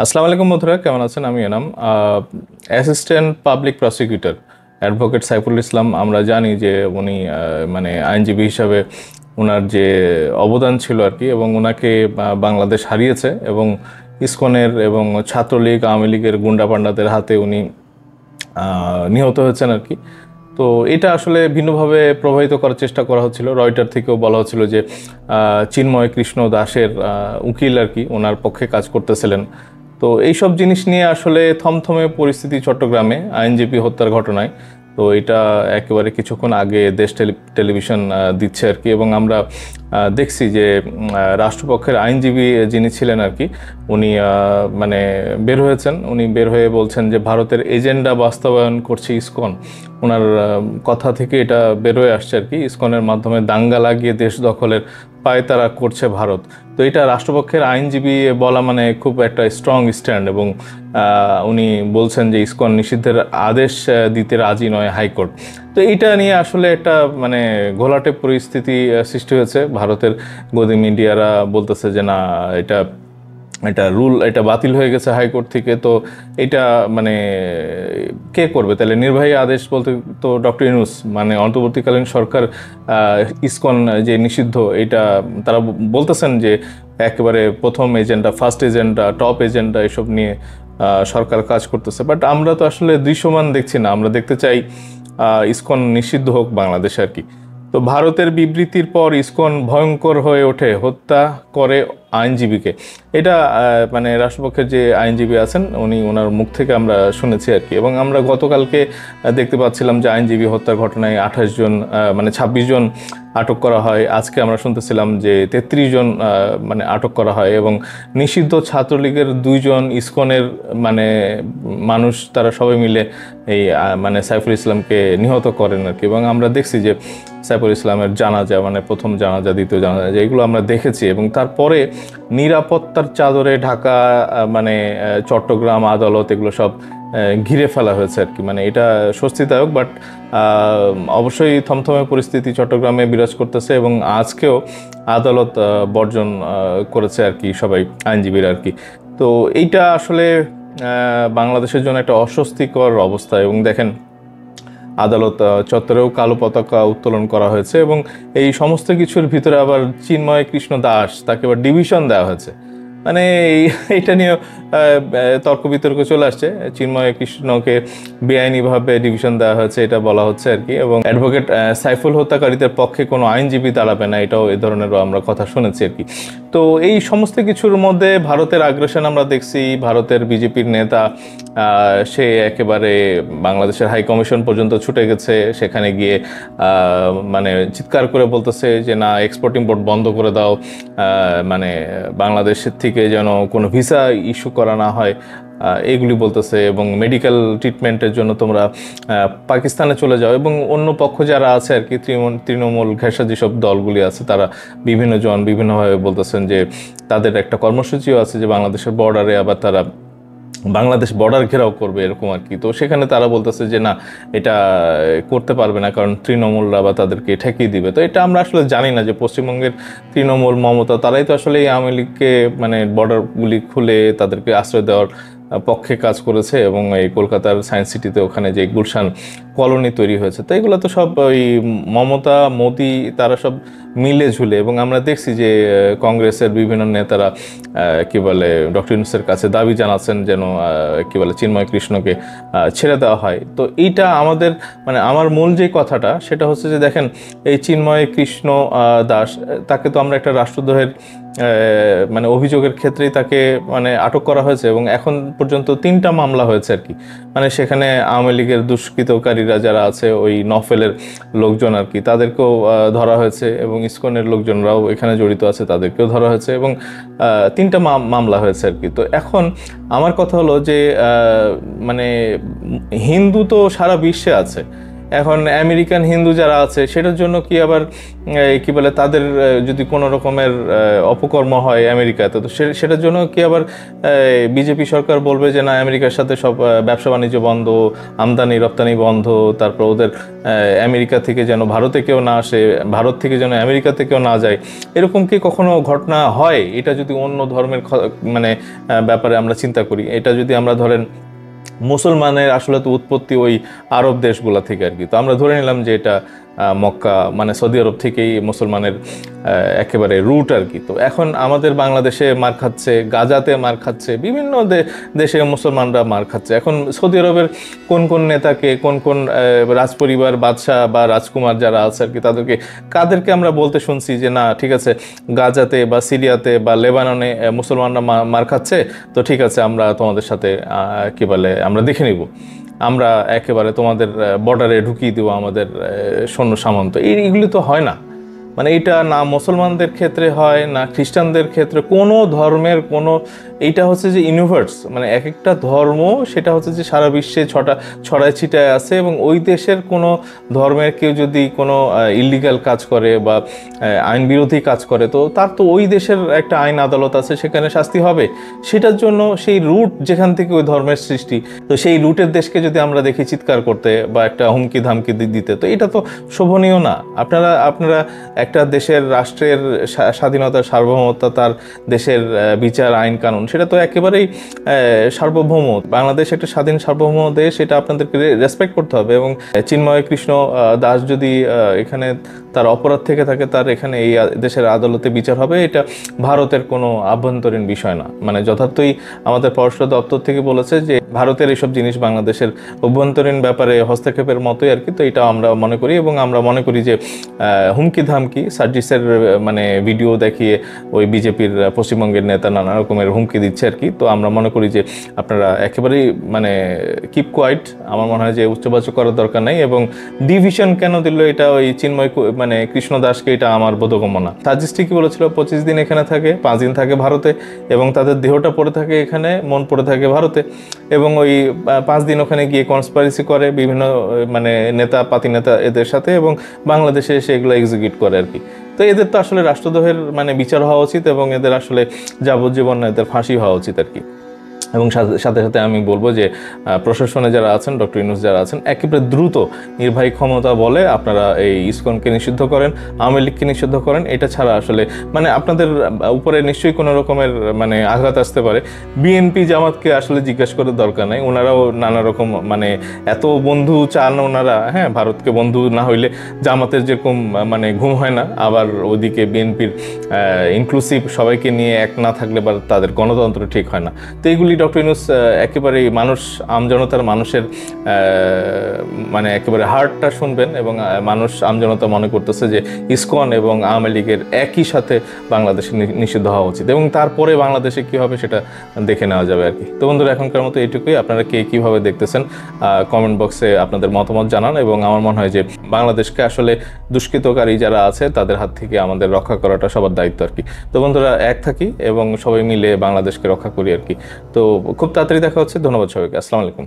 আসসালামু আলাইকুম বন্ধুরা, কেমন আছেন? আমি Enam, assistant public prosecutor advocate Saiful Islam. আমরা জানি যে উনি মানে আইনজীবী হিসাবে ওনার যে অবদান ছিল আর কি, এবং ওনাকে বাংলাদেশ হারিয়েছে, এবং ইসকনের এবং ছাত্রলীগ আওয়ামী লীগের গুন্ডা পান্ডাদের হাতে উনি নিহত হয়েছেন আর কি। তো এটা আসলে ভিন্নভাবে প্রভাবিত করার চেষ্টা করা হচ্ছিল। রয়টার থেকেও বলা হচ্ছিল যে চিন্ময় কৃষ্ণ দাসের উকিল আর কি ওনার পক্ষে কাজ করতেছিলেন। তো এইসব জিনিস নিয়ে আসলে থমথমে পরিস্থিতি চট্টগ্রামে আইনজীবী হত্যার ঘটনায়। তো এটা একেবারে কিছুক্ষণ আগে দেশ টেলিভিশন দিচ্ছে আর কি, এবং আমরা দেখছি যে রাষ্ট্রপক্ষের আইনজীবী যিনি ছিলেন আর কি, উনি মানে বের হয়েছেন। উনি বের হয়ে বলছেন যে ভারতের এজেন্ডা বাস্তবায়ন করছে ইসকন। ওনার কথা থেকে এটা বের হয়ে আসছে আর কি, ইসকনের মাধ্যমে দাঙ্গা লাগিয়ে দেশ দখলের পায়তারা করছে ভারত। তো এটা রাষ্ট্রপক্ষের আইনজীবী বলা মানে খুব একটা স্ট্রং স্ট্যান্ড, এবং উনি বলছেন যে ইসকন নিষিদ্ধের আদেশ দিতে রাজি নয় হাইকোর্ট। তো এইটা নিয়ে আসলে একটা মানে ঘোলাটে পরিস্থিতি সৃষ্টি হয়েছে। ভারতের গদি মিডিয়ারা বলতেছে যে না, এটা এটা রুল এটা বাতিল হয়ে গেছে হাইকোর্ট থেকে। তো এটা মানে কে করবে তাহলে? নির্বাহী আদেশ বলতে তো ডক্টর ইউনূস মানে অন্তর্বর্তীকালীন সরকার ইসকন যে নিষিদ্ধ, এটা তারা বলতেছেন যে একেবারে প্রথম agenda, first agenda, top agenda এসব নিয়ে সরকার কাজ করতেছে। বাট আমরা তো আসলে দৃশ্যমান দেখছি না। আমরা দেখতে চাই ইসকন নিষিদ্ধ হোক বাংলাদেশে আর কি। তো ভারতের বিবৃতির পর ইসকন ভয়ঙ্কর হয়ে ওঠে, হত্যা করে আইনজীবীকে। এটা মানে রাষ্ট্রপক্ষের যে আইনজীবী আছেন উনি, ওনার মুখ থেকে আমরা শুনেছি আর কি। এবং আমরা গতকালকে দেখতে পাচ্ছিলাম যে আইনজীবী হত্যার ঘটনায় 28 জন মানে 26 জন আটক করা হয়। আজকে আমরা শুনতেছিলাম যে 33 জন মানে আটক করা হয়, এবং নিষিদ্ধ ছাত্রলীগের 2 জন ইসকনের মানে মানুষ, তারা সবাই মিলে এই মানে সাইফুল ইসলামকে নিহত করেন আর কি। এবং আমরা দেখছি যে সাইফুল ইসলামের জানাজা, মানে প্রথম জানাজা, দ্বিতীয় জানাজা, এগুলো আমরা দেখেছি। এবং তারপরে নিরাপত্তার চাদরে ঢাকা মানে চট্টগ্রাম আদালত, এগুলো সব ঘিরে ফেলা হয়েছে আর কি। মানে এটা স্বস্তিদায়ক, বাট অবশ্যই থমথমে পরিস্থিতি চট্টগ্রামে বিরাজ করতেছে, এবং আজকেও আদালত বর্জন করেছে আর কি সবাই, আইনজীবীরা আর কি। তো এইটা আসলে বাংলাদেশের জন্য একটা অস্বস্তিকর অবস্থা। এবং দেখেন, আদালত চত্বরেও কালো পতাকা উত্তোলন করা হয়েছে, এবং এই সমস্ত কিছুর ভিতরে আবার চিন্ময় কৃষ্ণ দাস, তাকে আবার ডিভিশন দেওয়া হয়েছে। মানে এইটা নিয়ে তর্ক বিতর্ক চলে আসছে। চিন্ময় কৃষ্ণকে বেআইনিভাবে ডিভিশন দেওয়া হয়েছে, এটা বলা হচ্ছে আর কি। এবং অ্যাডভোকেট সাইফুল হত্যাকারীদের পক্ষে কোনো আইনজীবী দাঁড়াবে না, এটাও এ ধরনেরও আমরা কথা শুনেছি আর কি। তো এই সমস্ত কিছুর মধ্যে ভারতের আগ্রাসন আমরা দেখছি। ভারতের বিজেপির নেতা সে একেবারে বাংলাদেশের হাই কমিশন পর্যন্ত ছুটে গেছে। সেখানে গিয়ে মানে চিৎকার করে বলতেছে যে না, এক্সপোর্ট ইম্পোর্ট বন্ধ করে দাও, মানে বাংলাদেশের থেকে যেন কোনো ভিসা ইস্যু করা না হয়, এইগুলি বলতেছে। এবং মেডিকেল ট্রিটমেন্টের জন্য তোমরা পাকিস্তানে চলে যাও। এবং অন্য পক্ষ যারা আছে আর কি, তৃণমূল ঘেঁষা যেসব দলগুলি আছে, তারা বিভিন্নজন বিভিন্নভাবে বলতেছেন যে তাদের একটা কর্মসূচিও আছে যে বাংলাদেশের বর্ডারে আবার তারা বাংলাদেশ বর্ডার ঘেরাও করবে, এরকম আর কি। তো সেখানে তারা বলতেছে যে না, এটা করতে পারবে না, কারণ তৃণমূলরা বা তাদেরকে ঠেকিয়ে দিবে। তো এটা আমরা আসলে জানি না যে পশ্চিমবঙ্গের তৃণমূল, মমতা, তারাই তো আসলে এই আওয়ামী লীগকে মানে বর্ডারগুলি খুলে তাদেরকে আশ্রয় দেওয়ার পক্ষে কাজ করেছে। এবং এই কলকাতার সায়েন্স সিটিতে ওখানে যে গুলশান কলোনি তৈরি হয়েছে, তো এগুলো তো সব ওই মমতা, মোদি, তারা সব মিলে ঝুলে। এবং আমরা দেখছি যে কংগ্রেসের বিভিন্ন নেতারা কি বলে ডক্টর ইউনূসের কাছে দাবি জানাচ্ছেন যেন কি বলে চিন্ময় কৃষ্ণকে ছেড়ে দেওয়া হয়। তো এইটা আমাদের মানে আমার মূল যে কথাটা সেটা হচ্ছে যে দেখেন, এই চিন্ময় কৃষ্ণ দাস, তাকে তো আমরা একটা রাষ্ট্রদ্রোহের মানে অভিযোগের ক্ষেত্রেই তাকে মানে আটক করা হয়েছে, এবং এখন পর্যন্ত 3টা মামলা হয়েছে আর কি। মানে সেখানে আওয়ামী লীগের দুষ্কৃতকারীরা যারা আছে, ওই নফেলের লোকজন আর কি, তাদেরকেও ধরা হয়েছে, এবং ইসকনের লোকজনরাও এখানে জড়িত আছে, তাদেরকেও ধরা হয়েছে, এবং 3টা মামলা হয়েছে আর কি। তো এখন আমার কথা হলো যে মানে হিন্দু তো সারা বিশ্বে আছে, এখন আমেরিকান হিন্দু যারা আছে সেটার জন্য কি আবার কি বলে তাদের যদি কোনো রকমের অপকর্ম হয় আমেরিকাতে, তো সেটার জন্য কি আবার বিজেপি সরকার বলবে যে না আমেরিকার সাথে সব ব্যবসা বাণিজ্য বন্ধ, আমদানি রপ্তানি বন্ধ, তারপর ওদের আমেরিকা থেকে যেন ভারতে কেউ না আসে, ভারত থেকে যেন আমেরিকাতে কেউ না যায়, এরকম কি কখনো ঘটনা হয়? এটা যদি অন্য ধর্মের মানে ব্যাপারে আমরা চিন্তা করি, এটা যদি আমরা ধরেন মুসলমানের আসলে তো উৎপত্তি ওই আরব দেশগুলা থেকে আর কি, তো আমরা ধরে নিলাম যে এটা মক্কা মানে সৌদি আরব থেকেই মুসলমানের একেবারে রুট আর কি। তো এখন আমাদের বাংলাদেশে মার খাচ্ছে, গাজাতে মার খাচ্ছে, বিভিন্ন দেশে মুসলমানরা মার খাচ্ছে। এখন সৌদি আরবের কোন কোন নেতাকে, কোন কোন রাজপরিবার বাদশাহ বা রাজকুমার যারা আছে আর কি, কাদেরকে আমরা বলতে শুনছি যে না ঠিক আছে গাজাতে বা সিরিয়াতে বা লেবাননে মুসলমানরা মার খাচ্ছে, তো ঠিক আছে আমরা তোমাদের সাথে কি বলে আমরা দেখে নিব, আমরা একেবারে তোমাদের বর্ডারে ঢুকিয়ে দেবো আমাদের সৈন্য সামন্ত। এইগুলি তো হয় না। মানে এটা না মুসলমানদের ক্ষেত্রে হয়, না খ্রিস্টানদের ক্ষেত্রে, কোনো ধর্মের কোনো, এইটা হচ্ছে যে ইউনিভার্স, মানে এক একটা ধর্ম সেটা হচ্ছে যে সারা বিশ্বে ছড়ায় ছিটায় আছে, এবং ওই দেশের কোনো ধর্মের কেউ যদি কোনো ইলিগাল কাজ করে বা আইন বিরোধী কাজ করে, তো তার তো ওই দেশের একটা আইন আদালত আছে, সেখানে শাস্তি হবে। সেটার জন্য সেই রুট যেখান থেকে ওই ধর্মের সৃষ্টি, তো সেই রুটের দেশকে যদি আমরা দেখি চিৎকার করতে বা একটা হুমকি ধামকি দিতে, তো এটা তো শোভনীয় না। আপনারা একটা দেশের রাষ্ট্রের স্বাধীনতা, সার্বভৌমত্ব, তার দেশের বিচার আইন কানুন, সেটা তো একেবারেই সার্বভৌম। বাংলাদেশ একটা স্বাধীন সার্বভৌম দেশ, এটা আপনাদেরকে রেসপেক্ট করতে হবে। এবং চিন্ময় কৃষ্ণ দাস যদি এখানে তার অপরাধ থেকে থাকে, তার এখানে এই দেশের আদালতে বিচার হবে, এটা ভারতের কোনো আভ্যন্তরীণ বিষয় না। মানে যথার্থই আমাদের পররাষ্ট্র দপ্তর থেকে বলেছে যে ভারতের এইসব জিনিস বাংলাদেশের অভ্যন্তরীণ ব্যাপারে হস্তক্ষেপের মতোই আর কি। তো এটা আমরা মনে করি, এবং আমরা মনে করি যে হুমকি ধামকি সার্জিসের মানে ভিডিও দেখিয়ে ওই বিজেপির পশ্চিমবঙ্গের নেতা নানা রকমের হুমকি দিচ্ছে আর কি। তো আমরা মনে করি যে আপনারা একেবারেই মানে কিপ কোয়াইট, আমার মনে হয় যে উচ্চবাচ্য করার দরকার নাই। এবং ডিভিশন কেন দিল এটা ওই চিন্ময় মানে কৃষ্ণ দাসকে, এটা আমার বোধগম্য না। সার্জিস ঠিকই বলেছিল 25 দিন এখানে থাকে, 5 দিন থাকে ভারতে, এবং তাদের দেহটা পড়ে থাকে এখানে, মন পড়ে থাকে ভারতে, এবং ওই 5 দিন ওখানে গিয়ে কনস্পারেসি করে বিভিন্ন মানে নেতা পাতি নেতা এদের সাথে, এবং বাংলাদেশে এসে এগুলো এক্সিকিউট করে আর কি। তো এদের তো আসলে রাষ্ট্রদ্রোহের মানে বিচার হওয়া উচিত, এবং এদের আসলে যাবজ্জীবন এদের ফাঁসি হওয়া উচিত আর কি। এবং সাথে সাথে আমি বলবো যে প্রশাসনে যারা আছেন, ডক্টর ইউনূস যারা আছেন, একেবারে দ্রুত নির্বাহী ক্ষমতা বলে আপনারা এই ইসকনকে নিষিদ্ধ করেন, আওয়ামী লীগকে নিষিদ্ধ করেন। এটা ছাড়া আসলে মানে আপনাদের উপরে নিশ্চয়ই কোনো রকমের মানে আঘাত আসতে পারে। বিএনপি জামাতকে আসলে জিজ্ঞাসা করার দরকার নাই, ওনারাও নানা রকম মানে এত বন্ধু চান ওনারা, হ্যাঁ ভারতকে বন্ধু না হইলে জামাতের যেরকম মানে ঘুম হয় না, আবার ওদিকে বিএনপির ইনক্লুসিভ সবাইকে নিয়ে এক না থাকলে বা তাদের গণতন্ত্র ঠিক হয় না। তো এইগুলি ডক্টর ইউনূস একেবারেই মানুষ, আমজনতার মানুষের মানে একেবারে হার্টটা শুনবেন, এবং মানুষ আমজনতা মনে করতেছে যে ইসকন এবং আওয়ামী লীগের একই সাথে বাংলাদেশে নিষিদ্ধ হওয়া উচিত, এবং তারপরে বাংলাদেশে কী হবে সেটা দেখে নেওয়া যাবে আর কি। তো বন্ধুরা এখনকার মতো এইটুকুই। আপনারা কে কীভাবে দেখতেছেন কমেন্ট বক্সে আপনাদের মতামত জানান, এবং আমার মনে হয় যে বাংলাদেশকে আসলে দুষ্কৃতকারী যারা আছে তাদের হাত থেকে আমাদের রক্ষা করাটা সবার দায়িত্ব আর কি। তো বন্ধুরা এক থাকি এবং সবাই মিলে বাংলাদেশকে রক্ষা করি আর কি। তো খুব তাড়াতাড়ি দেখা হচ্ছে। ধন্যবাদ সবাইকে। আসসালামু আলাইকুম।